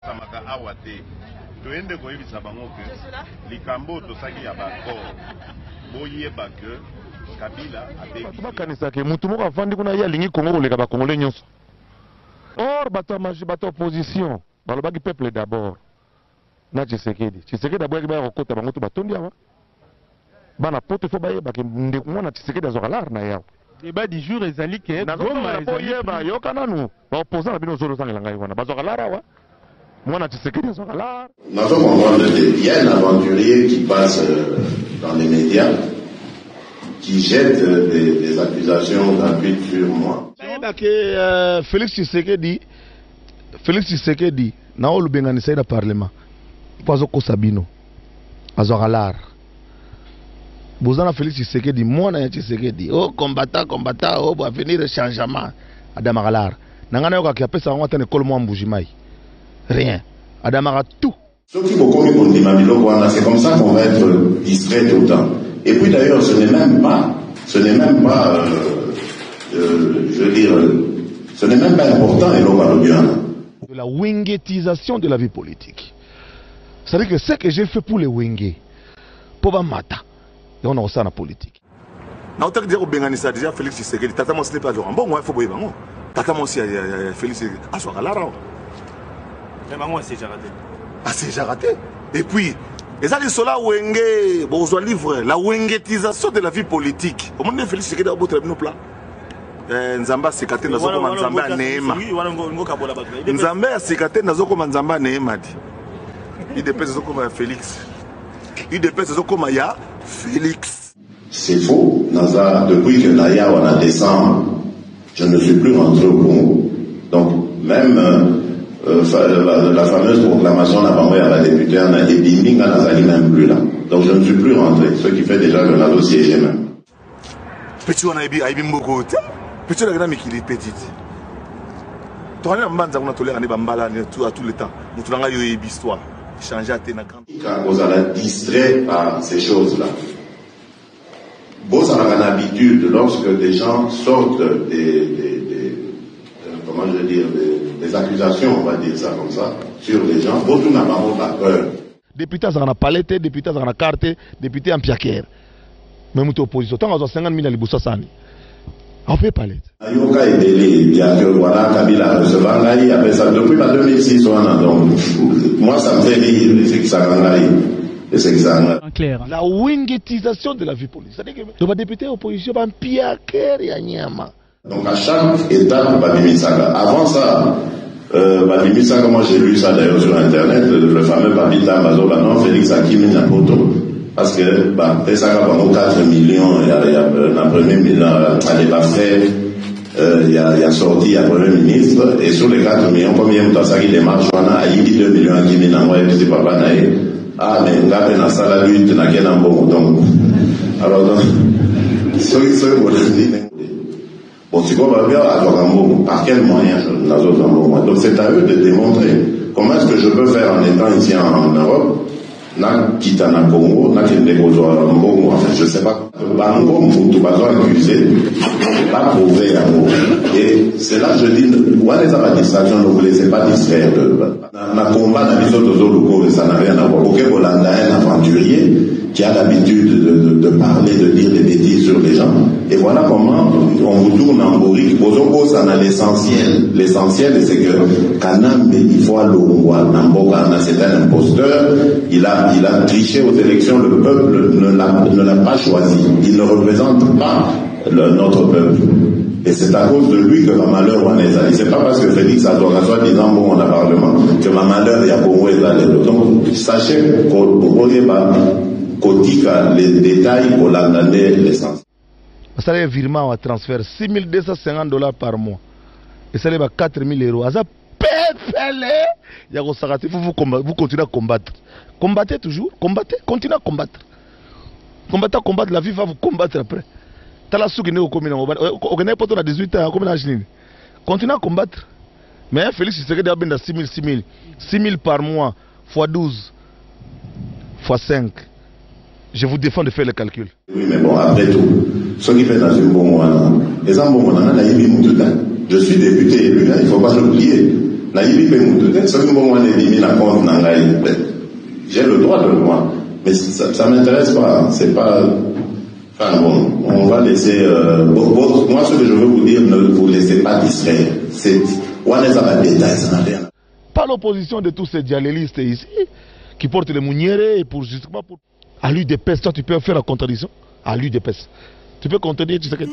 Samaka awate. Toende ko yebisa bango ke likambo tosaki ya bakor. Boye bake Kabila ate. Bakanisa ke mutu moko afandi kuna ya lingi Congo koleka ba Congolais nyonso. Or bato opposition, balobaki peuple d'abord. Na Tshisekedi. Tshisekedi d'abord ba kokota bango to batondi awa. Bana poto fo baye bake ndeko mwana Tshisekedi azokalar na yawo. Débat du jour ezali ke Goma ezali yoka nanu. Ba opposant na bino zolo sangela ngai wana. Bazokalar awa. Moi, tu sais que les là. Nous avons comprendre qu'il y a un aventurier qui passe dans les médias, qui jette des accusations gratuites sur moi. Félix Tshisekedi, na olu bengani saïda parlement. Pazo ko Sabino. Azoralar. Bozana Félix Tshisekedi, moi na Tshisekedi. Oh combattant, oh va venir le changement. Adamaralar. Nangana yoka ki apesa ngwa tane kol mo mbujimai. Rien. Adamara tout. C'est comme ça qu'on va être distrait tout le temps. Et puis d'ailleurs, ce n'est même pas, je veux dire, ce n'est même pas important et l'on bien. De la wingetisation de la vie politique. C'est-à-dire que ce que j'ai fait pour les wenge, pour mata, et on a aussi la politique. Na otaki dire obenganisa déjà Félix Tshisekedi, tata mo ce n'est pas genre bon moi il faut boyer bango. Tata mo aussi Félix aswa lara. Mais bango c'est déjà raté. Ah c'est déjà raté. Et puis et ça les sola wenge bon livre la wengetisation de la vie politique. Au monde Félix Tshisekedi a beau très bien au plan. Nzamba sikate na zoko manzamba neema. Nzamba sikate na zoko manzamba neema di. Il dépêche zoko ma Félix. Il dépêche zoko ma ya Félix. C'est faux. Naza, depuis que Naya on a descendu, je ne suis plus rentré au Congo. Donc même la fameuse proclamation n'a pas envoyé à la députée en a débiming à Nazali même plus là. Donc je ne suis plus rentré. Ce qui fait déjà que Nazo siégé même. Petit on a ibi mboko. Petit la grande qui est petite. Tu as un manza on a toléré ane bambala à tout le temps. Nous avons eu une histoire. Changer à Ténakan. Quand vous allez distrait par ces choses-là. Vous avez l'habitude, lorsque des gens sortent comment je veux dire, des accusations, on va dire ça comme ça, sur les gens, vous n'avez pas peur. Député à la palette, député à la carte, député en piaquer. Même toute opposition, tant qu'on a 50 000 à l'Iboussa Sani. On peut parler. Ayoka est délai, il y a que voilà, Kabila recevant là, il y avait ça depuis 2006, on a donc, moi ça me fait rire, c'est que ça gagne. En clair. La wingetisation de la vie politique. C'est-à-dire que le député opposition va en piaquer et Nyama. Donc à chaque étape, Babimisaga. Avant ça, Babimisaga, moi j'ai lu ça d'ailleurs sur internet, le fameux Babita Mazola, non, Félix Hakimi Napoto. Parce que, Pesaga pendant 4 millions, il y a la première million, elle n'est pas faite, il y a sorti, il y a premier ministre, et sur les 4 millions, combien de temps qui démarche, on a 2 millions à Kimi Nango, et puis Papa Naé. Ah, mais on a dans la lutte, n'a qu'un bon. Donc, alors, donc, bon, si on va bien par quel moyen, donc c'est à eux de démontrer comment est-ce que je peux faire en étant ici en Europe. Na kitana Congo, na Kendekozo Mbongo, en fait, je sais pas. Bango, Moutou, Bazo accusé, pas prouvé à nous. Et c'est là que je dis, ouais, les distraction, ne vous laissez pas distraire. Na combat, na biso de Zoluko, ça n'a rien à voir. Ok, Bolanda, un aventurier qui a l'habitude de parler, de dire des bêtises sur les gens. Et voilà comment on vous tourne en bourrique. Bozoko, ça n'a l'essentiel. L'essentiel, c'est que Kanambe, il faut aller au roi. Namboka, c'est un imposteur. Il a triché aux élections. Le peuple ne l'a pas choisi. Il ne représente pas notre peuple. Et c'est à cause de lui que ma malheur en est allé. C'est pas parce que Félix a soit disant bon on a parlement que ma malheur est à Congo est allé. Donc sachez qu'on pourrait pas les détails pour l'année l'essence. Ça c'est un virement à transfert $6,250 par mois. Et ça va 4,000 €. Ça pépélé. Il y a vous continuez à combattre. Combattez toujours, combattez, continuez à combattre. Combattre, la vie va vous combattre après. Tala soukine au commune, on n'a pas 18 ans, comme continuez à combattre. Mais Félix Tshisekedi a bien 6 000 par mois, fois 12, fois 5. Je vous défends de faire le calcul. Oui, mais bon, après tout, ce qui fait dans une bonne mois, je suis député élu, il ne faut pas l'oublier. J'ai le droit de le voir, mais ça m'intéresse pas. C'est pas. Enfin bon, on va laisser. Moi, ce que je veux vous dire, ne vous laissez pas distraire. Pas l'opposition de tous ces dialélistes ici qui portent les mounières et pour justement pour. À l'UDPS, toi tu peux faire la contradiction. À l'UDPS, tu peux contredire, tu sais que.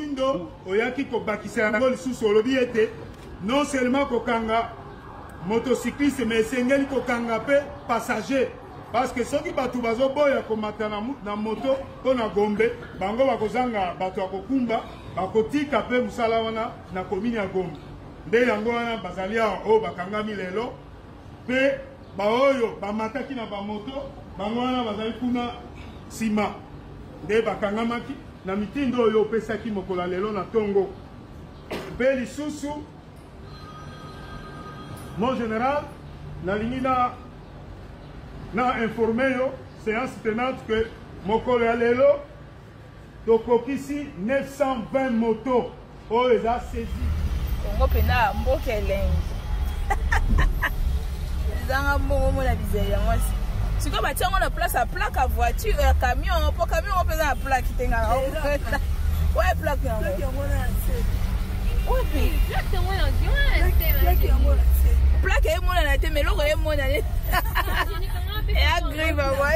Non seulement kokanga motocycliste mais sengeli kokanga pe passager parce que ceux qui batu bazo boya komata na moto to na Gombe bango bakozanga batu akokumba bakotika pe musala wana na commune ya Gombe nde yango wana bazalia o bakangami lelo pe baoyo bamataki na bamoto bango wana bazali kuna sima nde bakangamaki na mitindo oyo pesaki mokola lelo na tongo pe lisusu. Mon général, na informé yo séance tenante que mokolo ya lelo tokokisi 920 motos oyo eza saisi. Kongo pena mboka elengi. Ezanga mbongo mona bizeli yango si. Siko batiango na place à plaque à voiture ya camion, po camion opeza na plaque tenga. Ouais plaque yango. Oui, plaque yango na ndio. Plaque est mon année, mais l'autre est mon année. Et agrée, va voir.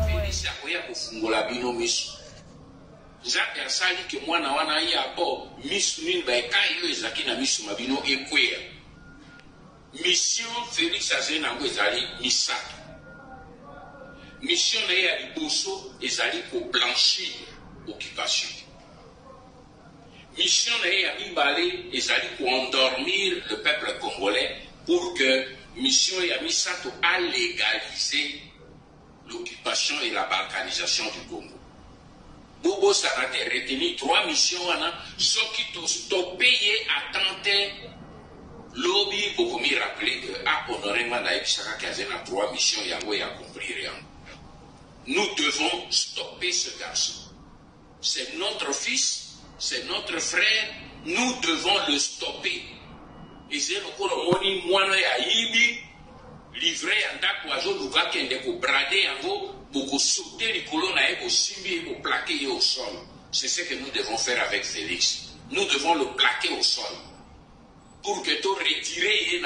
Félix akoya kufungula bino misu. Jacques asali ke mwana wana ya bo misu nini ba ekayo ezaki na misu mabino ekweya. Mission Félix azena ngo ezali misato. Mission na ya liboso ezali ko blanchir occupation. Mission à Mibale et Zali pour endormir le peuple congolais pour que mission à Misato a légalisé l'occupation et la balkanisation du Congo. Bobo Sarate retenu 3 missions ceux qui ont stoppé et attenté lobby pour me rappeler que à honorer Manaïbisaka Kazena 3 missions Yango et a compris rien. Nous devons stopper ce garçon. C'est notre fils. C'est notre frère, nous devons le stopper. Et c'est le Koromoni, moi, Aïbi, livré en Dakwazo, Lugaki, et pour brader en gros, pour sauter les colonnes, pour simbi, pour plaquer au sol. C'est ce que nous devons faire avec Félix. Nous devons le plaquer au sol. Pour que tu retires,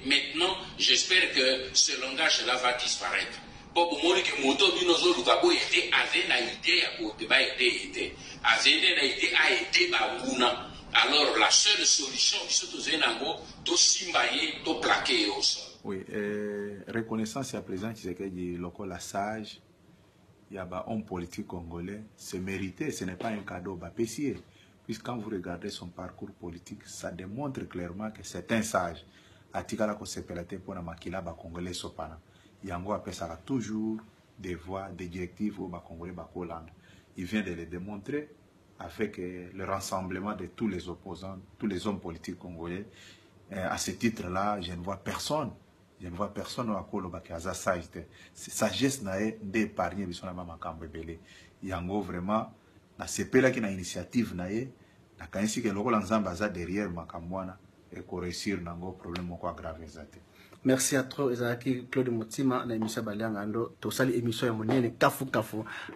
maintenant, j'espère que ce langage-là va disparaître. Alors la seule solution oui, reconnaissance à présent Tshisekedi lokola sage, il y a un homme politique congolais, c'est mérité, ce n'est pas un cadeau bapessier. Puisque quand vous regardez son parcours politique, ça démontre clairement que c'est un sage. Atikala ko sepelate pour na makila ba congolais sopana. Yango appelle toujours des voies, des directives au Congolais Bakolanda. Il vient de le démontrer avec le rassemblement de tous les opposants, tous les hommes politiques congolais. À ce titre-là, je ne vois personne. Je ne vois personne au Koloba qui a sa sagesse d'épargner les gens qui Yango vraiment, na CP qui a une initiative nae, na kanisi que l'oko l'ensemble derrière Makamwana et qu'on réussir nango problème quoi grave exact. Merci à toi, Ezaki Claude Moutima, na émission Baliangando, to sali émission ya monene kafu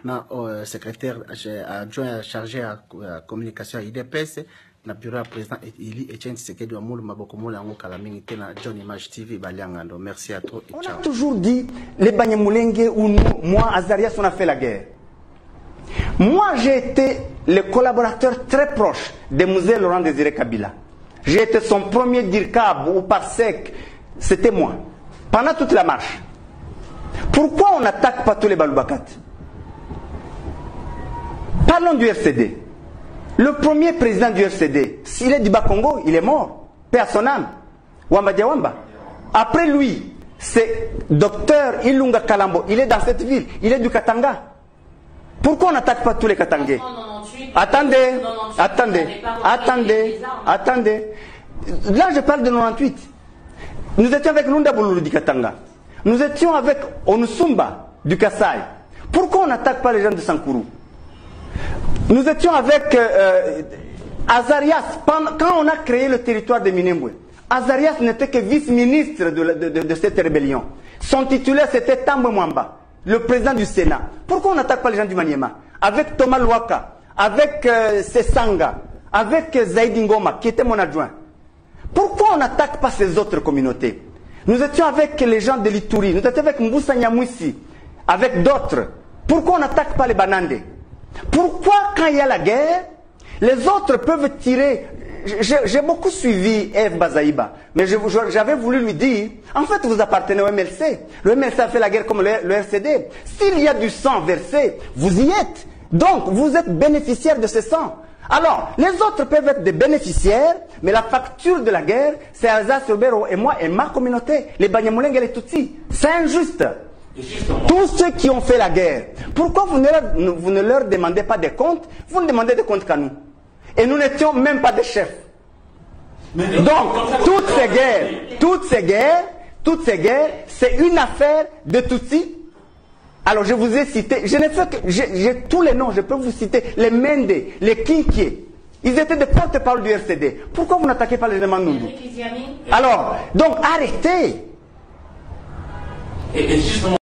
na secrétaire adjoint chargé à communication à IDPS, na bureau président Eli Etienne Tshisekedi wa Mulu Maboko Mulu yango kalamingi na John Image TV Baliangando. Merci à toi. On a toujours dit les Banyamulenge ou nous, moi Azarias on a fait la guerre. Moi j'ai été le collaborateur très proche de Mzee Laurent Désiré Kabila. J'ai été son premier DIRCAB ou PARSEC. C'était moi. Pendant toute la marche. Pourquoi on n'attaque pas tous les Baloubakat? Parlons du RCD. Le premier président du RCD, s'il est du Bas-Congo, il est mort. Paix à son âme. Wamba Diawamba. Après lui, c'est docteur Ilunga Kalambo. Il est dans cette ville. Il est du Katanga. Pourquoi on n'attaque pas tous les Katangais? Attendez. Là, je parle de 98. Nous étions avec Lunda Boulou du Katanga. Nous étions avec Onusumba du Kassai. Pourquoi on n'attaque pas les gens de Sankuru? Nous étions avec Azarias, quand on a créé le territoire de Minembwe. Azarias n'était que vice-ministre de cette rébellion. Son titulaire, c'était Tambwe Mwamba, le président du Sénat. Pourquoi on n'attaque pas les gens du Maniema? Avec Thomas Luaka, avec Sesanga, avec Zaidi Ngoma, qui était mon adjoint. Pourquoi on n'attaque pas ces autres communautés? Nous étions avec les gens de l'Ituri, nous étions avec Mboussa Nyamwisi, avec d'autres. Pourquoi on n'attaque pas les Banandé? Pourquoi, quand il y a la guerre, les autres peuvent tirer? J'ai beaucoup suivi Eve Bazaïba, mais j'avais voulu lui dire, en fait, vous appartenez au MLC. Le MLC a fait la guerre comme le RCD. S'il y a du sang versé, vous y êtes. Donc, vous êtes bénéficiaire de ce sang. Alors, les autres peuvent être des bénéficiaires, mais la facture de la guerre, c'est Alsace, Robero et moi et ma communauté, les Banyamulenge et les Tutsis. C'est injuste. Tous ceux qui ont fait la guerre, pourquoi vous ne leur demandez pas des comptes? Vous ne demandez des comptes qu'à nous. Et nous n'étions même pas des chefs. Donc, toutes ces guerres, c'est une affaire de Tutsis. Alors, je vous ai cité, je n'ai fait que, j'ai tous les noms, je peux vous citer, les Mende, les Kinkie. Ils étaient des porte-parole du RCD. Pourquoi vous n'attaquez pas les Demandundu? Alors, donc arrêtez. Et justement,